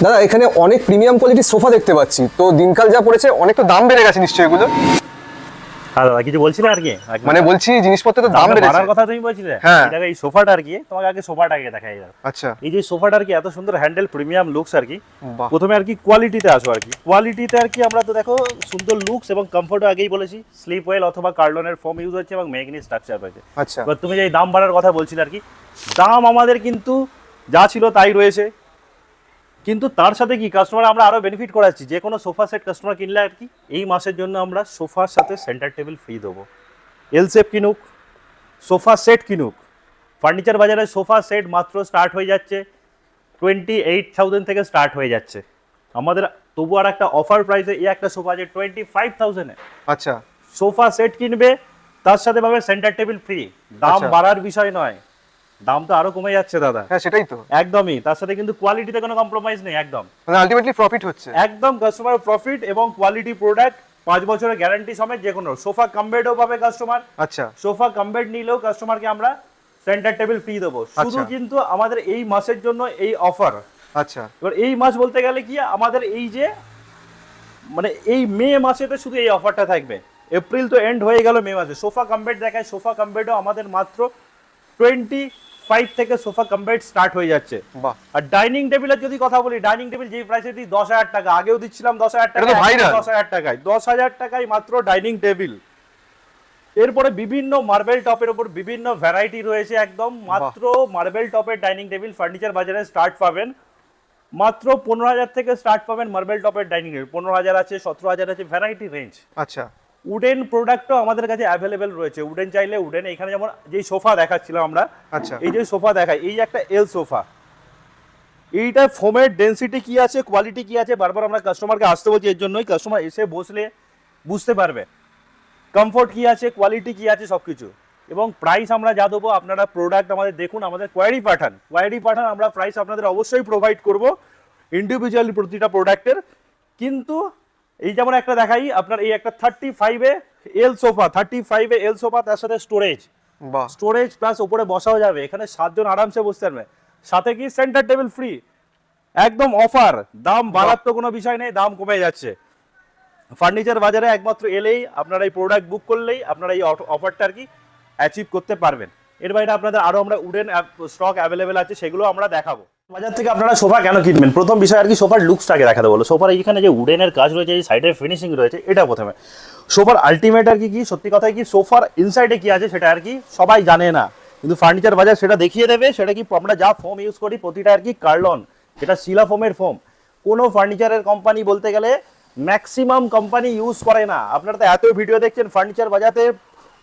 দাদা এখানে অনেক প্রিমিয়াম কোয়ালিটির সোফা দেখতে পাচ্ছি, তো দিনকাল যা পড়েছে অনেক তো দাম বেড়ে গেছে নিশ্চয়ই এগুলো। আর দাদা কিছু বলছিলে আর কি, মানে বলছি জিনিসপত্রের তো দাম বেড়েছে। বাড়ার কথা তুমি বলছিলে। হ্যাঁ। এটা এই সোফাটা আর কি, তোমাকে আগে সোফাটাকে দেখাই যাবে। আচ্ছা। এই যে সোফাটা আর কি এত সুন্দর হ্যান্ডেল, প্রিমিয়াম লুকস আর কি। বাহ। প্রথমে আর কি কোয়ালিটিতে আসো আর কি। কোয়ালিটিতে আর কি আমরা তো দেখো সুন্দর লুকস এবং কমফোর্ট আগেই বলেছি, স্লিপ ওয়েল অথবা কার্লনের ফোম ইউজ হচ্ছে এবং মেগনি স্ট্রাকচার রয়েছে। আচ্ছা। এবার তুমি যে দাম বাড়ার কথা বলছিলে আর কি, দাম আমাদের কিন্তু যা ছিল তাই রয়েছে, কিন্তু তার সাথে কি কাস্টমার আমরা আরো বেনিফিট করাচ্ছি। যে কোনো সোফা সেট কাস্টমার কিনলে আর কি এই মাসের জন্য আমরা সোফার সাথে সেন্টার টেবিল ফ্রি দেবো। এল শেপ কিনুক, সোফা সেট কিনুক, ফার্নিচার বাজারে সোফা সেট মাত্র স্টার্ট হয়ে যাচ্ছে 28,000 থেকে স্টার্ট হয়ে যাচ্ছে আমাদের। তবু আর একটা অফার প্রাইসে এই একটা সোফা আছে 25,000-এ। আচ্ছা। সোফা সেট কিনবে, তার সাথে পাবে সেন্টার টেবিল ফ্রি। দাম আচ্ছা। বাড়ার বিষয় নয়, দাম তো আরো কমে যাচ্ছে দাদা। হ্যাঁ সেটাই তো। একদমই, তার সাথে কিন্তু কোয়ালিটিতে কোনো কম্প্রোমাইজ নেই একদম। মানে আলটিমেটলি প্রফিট হচ্ছে। একদম কাস্টমার প্রফিট এবং কোয়ালিটি প্রোডাক্ট, 5 বছরের গ্যারান্টি সমেত। যে কোনো সোফা কাম বেডও পাবে কাস্টমার। আচ্ছা। সোফা কাম বেড নিলেও কাস্টমারকে আমরা সেন্টার টেবিল ফ্রি দেবো। শুধু আচ্ছা। কিন্তু আমাদের এই মাসের জন্য এই অফার। আচ্ছা। এবার এই মাস বলতে গেলে কি আমাদের এই যে মানে এই মে মাসেতে শুধু এই অফারটা থাকবে। এপ্রিল তো এন্ড হয়ে গেল, মে মাসে সোফা কাম বেড দেখায়। সোফা কাম বেডও আমাদের মাত্র 25 থেকে সোফা কাম বেড স্টার্ট হয়ে যাচ্ছে। বাহ। আর ডাইনিং টেবিলের যদি কথা বলি, ডাইনিং টেবিল যেই প্রাইসে দিই 10,000 টাকা, আগেও দিচ্ছিলাম 10,000 টাকা, এটা তো viral। 10,000 টাকায়, 10,000 টাকায় মাত্র ডাইনিং টেবিল। এরপরে বিভিন্ন মার্বেল টপের উপর বিভিন্ন ভ্যারাইটি রয়েছে, একদম মাত্র মার্বেল টপের ডাইনিং টেবিল ফার্নিচার বাজারে স্টার্ট পাবেন মাত্র 15,000 থেকে স্টার্ট পাবেন। মার্বেল টপের ডাইনিং টেবিল 15,000 আছে, 17,000 আছে, ভ্যারাইটি রেঞ্জ। আচ্ছা। উডেন প্রোডাক্টও আমাদের কাছে অ্যাভেলেবেল রয়েছে। উডেন চাইলে উডেন, এখানে যেমন যেই সোফা দেখাচ্ছিলাম আমরা, আচ্ছা। এই যে সোফা দেখাই, এই যে একটা এল সোফা, এইটা ফোমের ডেনসিটি কি আছে, কোয়ালিটি কি আছে, বারবার আমরা কাস্টমারকে আসতে বলছি। এর জন্যই কাস্টমার এসে বসলে বুঝতে পারবে কমফোর্ট কি আছে, কোয়ালিটি কি আছে, সবকিছু। এবং প্রাইস আমরা যা দেবো, আপনারা প্রোডাক্ট আমাদের দেখুন, আমাদের কোয়ারি পাঠান, আমরা প্রাইস আপনাদের অবশ্যই প্রোভাইড করব ইন্ডিভিজুয়ালি প্রতিটা প্রোডাক্টের। কিন্তু এই যেমন একটা দেখাই আপনার, এই একটা 35 এল সোফা, 35 এল সোফা, তার সাথে স্টোরেজ, বাহ। স্টোরেজ প্লাস উপরে বসাও যাবে। এখানে 7 জন আরামসে বসতে পারবে, সাথে কি সেন্টার টেবিল ফ্রি। একদম অফার, দাম বাড়ার তো কোনো বিষয় নেই, দাম কমে যাচ্ছে। ফার্নিচার বাজারে একমাত্র এলেই আপনারা এই প্রোডাক্ট বুক করলেই আপনারা এই অফারটা আর কি অ্যাচিভ করতে পারবেন। এর বাইরে আপনাদের আরো আমরা উডেন স্টক অ্যাভেলেবেল আছে, সেগুলো আমরা দেখাবো। বাজার থেকে আপনারা সোফা কেন কিনবেন, প্রথম বিষয় আর কি সোফার লুকসটাকে দেখাতে বলো। সোফার এইখানে যে উডেনের কাজ রয়েছে, এই সাইডের ফিনিশিং রয়েছে, এটা প্রথমে। সোফার আলটিমেট আর কি সত্যি কথাই কি, সোফার ইনসাইডে কি আছে সেটা আর কি সবাই জানে না, কিন্তু ফার্নিচার বাজার সেটা দেখিয়ে দেবে। সেটা কি, আমরা যা ফোম ইউজ করি প্রতিটা আর কি কার্লন, যেটা শিলা ফোমের ফোম। কোনো ফার্নিচারের কোম্পানি বলতে গেলে ম্যাক্সিমাম কোম্পানি ইউজ করে না। আপনারা তো এত ভিডিও দেখছেন ফার্নিচার বাজারে,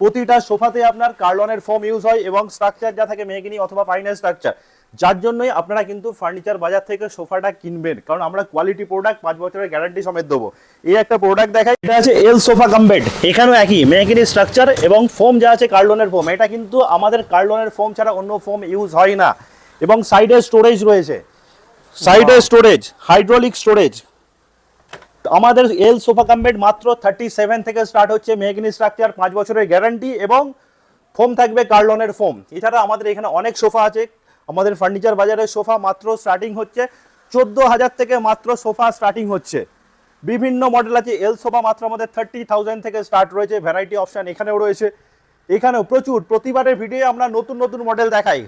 প্রতিটা সোফাতে আপনার কার্লনের ফোম ইউজ হয় এবং স্ট্রাকচার যা থাকে মেহগনি অথবা ফাইনাল স্ট্রাকচার। যার জন্যই আপনারা কিন্তু ফার্নিচার বাজার থেকে সোফাটা কিনবেন, কারণ আমরা কোয়ালিটি প্রোডাক্ট 5 বছরের গ্যারান্টি সমেত দেবো। এই একটা প্রোডাক্ট দেখাই, এটা আছে এল সোফা কাম বেড। এখানেও একই মেহগনি স্ট্রাকচার এবং ফোম যা আছে কার্লনের ফোম। এটা কিন্তু আমাদের কার্লনের ফোম ছাড়া অন্য ফোম ইউজ হয় না। এবং সাইডে স্টোরেজ রয়েছে, সাইডে স্টোরেজ, হাইড্রোলিক স্টোরেজ। আমাদের এল সোফা কাম বেড মাত্র 37 থেকে স্টার্ট হচ্ছে, মেহগনি স্ট্রাকচার, 5 বছরের গ্যারান্টি এবং ফোম থাকবে কার্লনের ফোম। এছাড়া আমাদের এখানে অনেক সোফা আছে। আমাদের ফার্নিচার বাজারের সোফা মাত্র স্টার্টিং হচ্ছে 14,000 থেকে, মাত্র সোফা স্টার্টিং হচ্ছে। বিভিন্ন মডেল আছে। এল সোফা মাত্র আমাদের 30,000 থেকে স্টার্ট রয়েছে, ভ্যারাইটি অপশান এখানেও রয়েছে। এখানেও প্রচুর, প্রতিবারের ভিডিও আমরা নতুন নতুন মডেল দেখাই।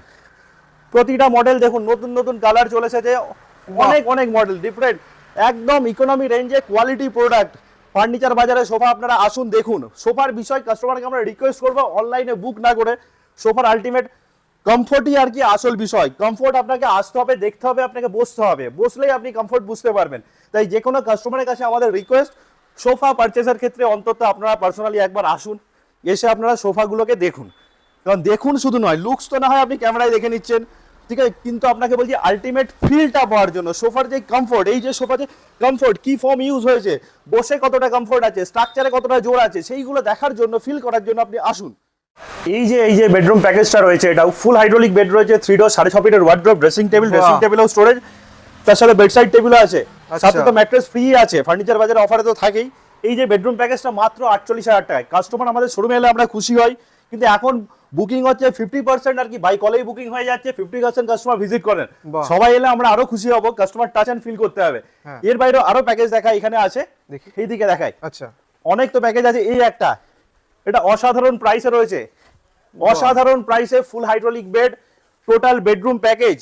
প্রতিটা মডেল দেখুন, নতুন নতুন কালার চলে এসেছে, অনেক অনেক মডেল ডিফারেন্ট, একদম ইকোনমি রেঞ্জে কোয়ালিটি প্রোডাক্ট। ফার্নিচার বাজারে সোফা আপনারা আসুন দেখুন। সোফার বিষয় কাস্টমারকে আমরা রিকোয়েস্ট করবো অনলাইনে বুক না করে, সোফার আলটিমেট কমফোর্টই আর কি আসল বিষয়। কমফোর্ট আপনাকে আসতে হবে, দেখতে হবে, আপনাকে বসতে হবে, বসলেই আপনি কমফোর্ট বুঝতে পারবেন। তাই যে কোনো কাস্টমারের কাছে আমাদের রিকোয়েস্ট, সোফা পারচেসের ক্ষেত্রে অন্তত আপনারা পার্সোনালি একবার আসুন, এসে আপনারা সোফাগুলোকে দেখুন। কারণ দেখুন শুধু নয়, লুকস তো না হয় আপনি ক্যামেরায় দেখে নিচ্ছেন, ঠিক আছে, কিন্তু আপনাকে বলছি আলটিমেট ফিলটা পাওয়ার জন্য সোফার যে কমফোর্ট, এই যে সোফা যে কমফোর্ট, কি ফর্ম ইউজ হয়েছে, বসে কতটা কমফোর্ট আছে, স্ট্রাকচারে কতটা জোর আছে, সেইগুলো দেখার জন্য, ফিল করার জন্য আপনি আসুন। এই যে বেডরুম প্যাকেজটা রয়েছে, এটাও ফুল হাইড্রোলিক বেড রয়েছে, 3 ডোর 6.5 ফিটের ওয়ার্ড্রপ, ড্রেসিং টেবিলও স্টোরেজ, তার সাথে বেডসাইড টেবিলও আছে, সাথে তো ম্যাট্রেস ফ্রি আছে। ফার্নিচার বাজারে অফারে তো থাকেই। এই যে বেডরুম প্যাকেজটা মাত্র 48,000 টাকায়। কাস্টমার আমাদের শোরুমে এলে আমরা খুশি হই, কিন্তু এখন বুকিং হচ্ছে 50% আর কি বাই কলেই বুকিং হয়ে যাচ্ছে, 50% কাস্টমার ভিজিট করেন। বাহ। সবাই এলে আমরা আরো খুশি হব, কাস্টমার টাচ এন্ড ফিল করতে হবে। হ্যাঁ। এর বাইরেও আরো প্যাকেজ দেখাই, এখানে আছে, দেখি। এইদিকে দেখাই। আচ্ছা, অনেক তো প্যাকেজ আছে, এই একটা, এটা অসাধারণ প্রাইসে রয়েছে, অসাধারণ প্রাইসে ফুল hydraulic bed, total bedroom package.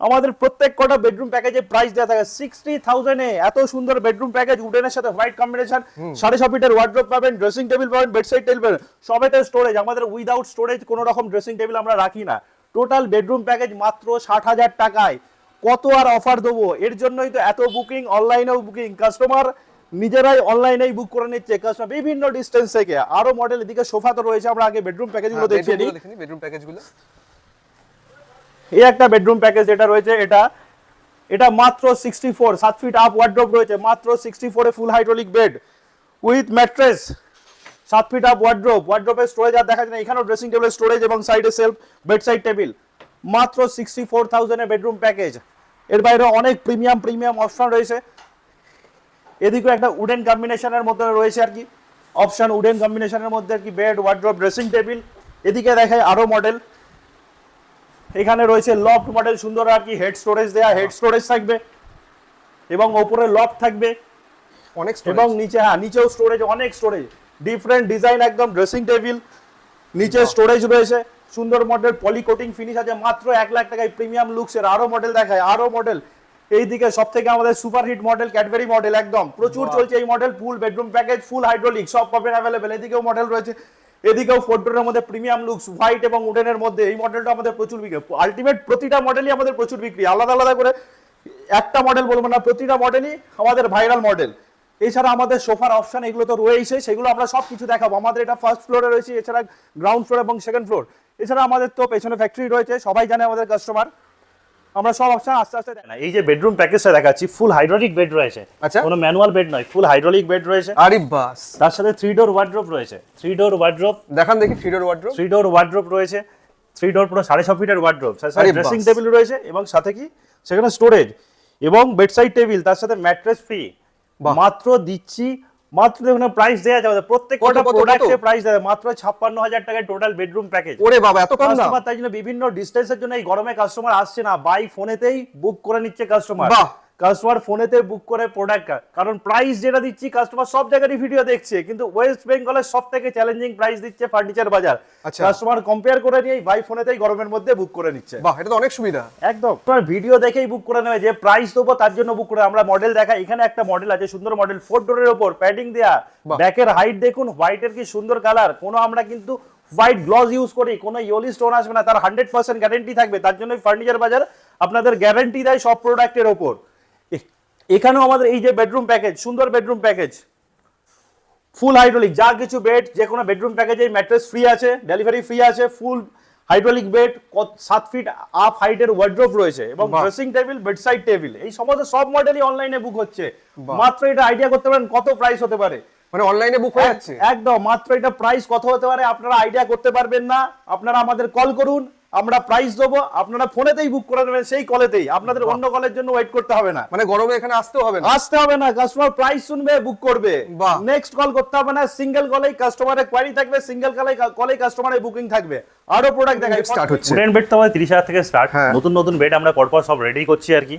আমাদের প্রত্যেক কটা বেডরুম প্যাকেজে প্রাইস দেওয়া থাকে 60,000 এ। এত সুন্দর বেডরুম প্যাকেজ, উডেনের সাথে হোয়াইট কম্বিনেশন, 6.5 ফিটের ওয়ার্ড্রোব পাবেন, ড্রেসিং টেবিল পাবেন, বেডসাইড টেবিল পাবেন, সবেতে স্টোরেজ। আমাদের উইদাউট স্টোরেজ কোনো রকম ড্রেসিং টেবিল আমরা রাখি না। টোটাল বেডরুম প্যাকেজ মাত্র 60,000 টাকায়। কত আর অফার দেবো, এর জন্যই তো এত বুকিং, অনলাইনেও বুকিং, কাস্টমার নিজেরাই অনলাইনেই বুক করে নিচ্ছে, কাস্টমার বিভিন্ন ডিস্টেন্স থেকে। আরো মডেল, এদিকে সোফা তো রয়েছে, আমরা আগে বেডরুম প্যাকেজগুলো দেখিয়ে দিই। দেখুন বেডরুম প্যাকেজগুলো। এই একটা বেডরুম প্যাকেজ যেটা রয়েছে, এটা মাত্র 64, 7 ফিট আপ ওয়ার্ড্রোব রয়েছে, মাত্র 64 এ full hydraulic bed with mattress, 7 feet up wardrobe, ওয়ার্ড্রোবের স্টোরেজ আর দেখা যায় না, এখানেও ড্রেসিং টেবিলের স্টোরেজ এবং সাইডে সেলফ, বেডসাইড টেবিল, মাত্র 64,000 এ বেডরুম প্যাকেজ। এর বাইরে অনেক প্রিমিয়াম অপশন রয়েছে। এদিকেও একটা উডেন কম্বিনেশনের মধ্যে রয়েছে আর কি অপশন, উডেন কম্বিনেশনের মধ্যে আর কি বেড, ওয়ার্ড্রোব, ড্রেসিং টেবিল। এদিকে দেখায় আরো মডেল, এখানে রয়েছে লফট মডেল, সুন্দর আর কি হেড স্টোরেজ দেয়া, হেড স্টোরেজ থাকবে এবং উপরে লফট থাকবে অনেক এবং নিচে, হ্যাঁ নিচেও স্টোরেজ, অনেক স্টোরেজ, ডিফারেন্ট ডিজাইন, একদম ড্রেসিং টেবিল, নিচে স্টোরেজ রয়েছে, সুন্দর মডেল, পলি কোটিং ফিনিশ আছে, মাত্র 1 লাখ টাকায় প্রিমিয়াম লুকসের। আরো মডেল দেখায়, আরো মডেল। এইদিকে সব থেকে আমাদের super hit model, Cadbury model, একদম প্রচুর চলছে এই model, full bedroom package, full hydraulic, সব পাবেন অ্যাভেলেবেল। এদিকেও মডেল রয়েছে, এদিকেও 4 ডোরের মধ্যে প্রিমিয়াম লুকস, হোয়াইট এবং উডেনের মধ্যে। এই মডেলটা আমাদের প্রচুর বিক্রি, আলটিমেট প্রতিটা মডেলই আমাদের প্রচুর বিক্রি, আলাদা আলাদা করে একটা মডেল বলবো না, প্রতিটা মডেলই আমাদের ভাইরাল মডেল। এছাড়া আমাদের সোফার অপশন এগুলো তো রয়েছে, সেগুলো আমরা সব কিছু দেখাবো। আমাদের এটা ফার্স্ট ফ্লোরে রয়েছে, এছাড়া গ্রাউন্ড ফ্লোর এবং সেকেন্ড ফ্লোর। এছাড়া আমাদের তো পেছনে ফ্যাক্টরি রয়েছে, সবাই জানে আমাদের কাস্টমার। আমরা সব অপশন আস্তে আস্তে দেখাই। এই যে বেডরুম প্যাকেজটা দেখাচ্ছি, ফুল হাইড্রোলিক বেড রয়েছে, আচ্ছা। কোনো ম্যানুয়াল বেড নয়, ফুল হাইড্রোলিক বেড রয়েছে। আরে বাস, তার সাথে 3 ডোর ওয়ার্ড্রোব রয়েছে, 3 ডোর ওয়ার্ড্রোব, দেখান দেখি 3 ডোর ওয়ার্ড্রোব। 3 ডোর ওয়ার্ড্রোব রয়েছে, 3 ডোর পুরো 6.5 ফিটের ওয়ার্ড্রোব, আরে ড্রেসিং বাস। টেবিল রয়েছে এবং সাথে কি সেখানে স্টোরেজ এবং বেডসাইড টেবিল, তার সাথে ম্যাট্রেস ফ্রি। বাহ। মাত্র দিচ্ছি, মাত্র দেখুন প্রাইস দেয়া যাবে, প্রত্যেকটা কত? প্রোডাক্টের প্রাইস দেয়া যাবে মাত্র 56,000 টাকায় টোটাল বেডরুম প্যাকেজ। ওরে বাবা, এত কম দাম! কাস্টমার তাই জন্য বিভিন্ন ডিস্টেন্সের জন্য এই গরমে কাস্টমার আসছে না, বাই ফোনেতেই বুক করে নিচ্ছে কাস্টমার। বাহ। কাস্টমার ফোনেতে বুক করে প্রোডাক্ট, কারণ প্রাইস যেটা দিচ্ছি কাস্টমার সব জায়গায় ভিডিও দেখছে, কিন্তু ওয়েস্ট বেঙ্গলের সব থেকে চ্যালেঞ্জিং প্রাইস দিচ্ছে ফার্নিচার বাজার। আচ্ছা। কাস্টমার কম্পেয়ার করে নিয়ে বাই ফোনেতেই গরমের মধ্যে বুক করে নিচ্ছে। বাহ, এটা তো অনেক সুবিধা। একদম, তোমার ভিডিও দেখেই বুক করে নেবে, যে প্রাইস দেবো তার জন্য বুক করে। আমরা মডেল দেখাই, এখানে একটা মডেল আছে, সুন্দর মডেল, 4 ডোরের উপর প্যাডিং দেয়া, বাহ। ব্যাকের হাইট দেখুন, হোয়াইটের কি সুন্দর কালার, কোনো আমরা কিন্তু হোয়াইট গ্লস ইউজ করি, কোনো ইয়েলি স্টোন আসবে না, তার 100% গ্যারান্টি থাকবে। তার জন্য ফার্নিচার বাজার আপনাদের গ্যারান্টি দেয় সব প্রোডাক্টের ওপর। এখানেও আমাদের এই যে বেডরুম প্যাকেজ, সুন্দর বেডরুম প্যাকেজ, ফুল হাইড্রোলিক, যা কিছু বেড, যে কোনো বেডরুম প্যাকেজে ম্যাট্রেস ফ্রি আছে, ডেলিভারি ফ্রি আছে, full hydraulic bed, 7 feet up হাইটের ওয়ার্ড্রোব রয়েছে এবং বাহ। ড্রেসিং টেবিল, বেডসাইড টেবিল, এই সমস্ত সব মডেলই অনলাইনে বুক হচ্ছে। বাহ। মাত্র এটা আইডিয়া করতে পারেন কত প্রাইস হতে পারে, মানে অনলাইনে বুক হয়ে যাচ্ছে? একদম, মাত্র এটা প্রাইস কত হতে পারে আপনারা আইডিয়া করতে পারবেন না। আপনারা আমাদের কল করুন, আমরা প্রাইস দেবো, আপনারা ফোনেতেই বুক করে নেবেন, সেই কলেতেই, আপনাদের অন্য কলের জন্য ওয়েট করতে হবে না। মানে গরমে এখানে আসতেও হবে না? আসতে হবে না, কাস্টমার প্রাইস শুনবে বুক করবে, বাহ। নেক্সট কল করতে হবে না, সিঙ্গেল কলেই কাস্টমারের কোয়ারি থাকবে, সিঙ্গেল কলেই কাস্টমারের বুকিং থাকবে। আরো প্রোডাক্ট দেখাই, স্টার্ট হচ্ছে। উডেন বেড তো আমাদের 30,000 থেকে স্টার্ট, হ্যাঁ। নতুন নতুন বেড আমরা পরপর সব রেডি করছি আর কি,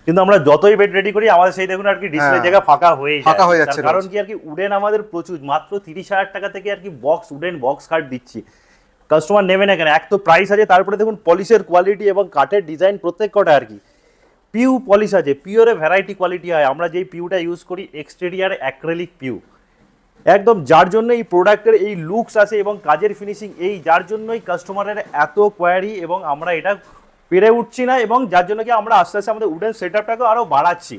কিন্তু আমরা যতই বেড রেডি করি আমাদের সেই দেখুন আর কি ডিসপ্লে হ্যাঁ। জায়গা ফাঁকা হয়ে যায়, ফাঁকা হয়ে যাচ্ছে তার কারণ রোজ। কি আর কি উডেন আমাদের প্রচুর, মাত্র 30,000 টাকা থেকে আর কি বক্স, উডেন বক্স কার্ড দিচ্ছি। কাস্টমার নেবে না কেন, এক তো প্রাইস আছে, তারপরে দেখুন পলিশের কোয়ালিটি এবং কাঠের ডিজাইন প্রত্যেক কটা আর কি পিউ পলিশ আছে, পিওরে ভ্যারাইটি কোয়ালিটি হয়। আমরা যেই পিউটা ইউজ করি এক্সটেরিয়ার অ্যাক্রিলিক পিউ, একদম, যার জন্য এই প্রোডাক্টের এই লুকস আছে এবং কাজের ফিনিশিং, এই যার জন্যই কাস্টমারের এত কোয়ারি এবং আমরা এটা পেরে উঠছি না, এবং যার জন্য কি আমরা আস্তে আস্তে আমাদের উডেন সেটআপটাকে আরো বাড়াচ্ছি।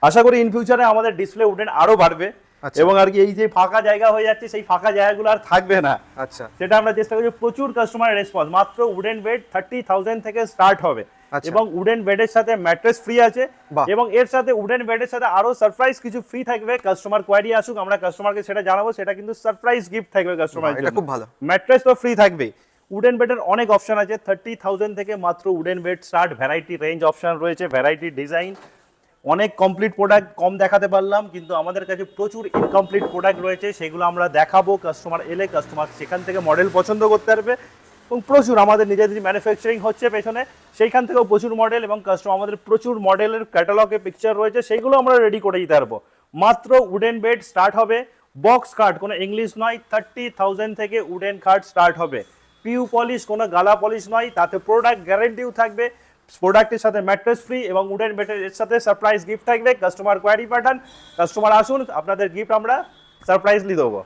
আশা করি ইন ফিউচারে আমাদের ডিসপ্লে উডেন আরো বাড়বে আচ্ছা। এবং আর কি এই যে ফাঁকা জায়গা হয়ে যাচ্ছে সেই ফাঁকা জায়গাগুলো আর থাকবে না। আচ্ছা, সেটা আমরা চেষ্টা করছি। প্রচুর কাস্টমারের রেসপন্স, মাত্র উডেন বেড 30,000 থেকে স্টার্ট হবে আচ্ছা। এবং উডেন বেডের সাথে ম্যাট্রেস ফ্রি আছে বাহ। এবং এর সাথে উডেন বেডের সাথে আরো সারপ্রাইজ কিছু ফ্রি থাকবে। কাস্টমার কোয়ারি আসুক, আমরা কাস্টমারকে সেটা জানাবো, সেটা কিন্তু সারপ্রাইজ গিফট থাকবে কাস্টমারের এটা জন্য। খুব ভালো। ম্যাট্রেস তো ফ্রি থাকবে। উডেন বেডের অনেক অপশন আছে, 30,000 থেকে মাত্র wooden bed start, variety range option রয়েছে, ভ্যারাইটি ডিজাইন, অনেক কমপ্লিট প্রোডাক্ট কম দেখাতে পারলাম, কিন্তু আমাদের কাছে প্রচুর ইনকমপ্লিট প্রোডাক্ট রয়েছে, সেগুলো আমরা দেখাবো। কাস্টমার এলে কাস্টমার সেখান থেকে মডেল পছন্দ করতে পারবে, এবং প্রচুর আমাদের নিজেদের ম্যানুফ্যাকচারিং হচ্ছে পেছনে, সেইখান থেকেও প্রচুর মডেল এবং কাস্টমার আমাদের প্রচুর মডেলের ক্যাটালগে পিকচার রয়েছে, সেইগুলো আমরা রেডি করে দিতে পারবো। মাত্র উডেন বেড স্টার্ট হবে, বক্স খাট, কোনো ইংলিশ নয়, 30,000 থেকে উডেন খাট স্টার্ট হবে। পিউ পলিশ, কোনো গালা পলিশ নয়, তাতে প্রোডাক্ট গ্যারেন্টিও থাকবে। প্রোডাক্টের সাথে ম্যাট্রেস ফ্রি এবং উডেন বেডের এর সাথে সারপ্রাইজ গিফট থাকবে। কাস্টমার কোয়ারি পাঠান, কাস্টমার আসুন, আপনাদের গিফট আমরা সারপ্রাইজলি দেবো।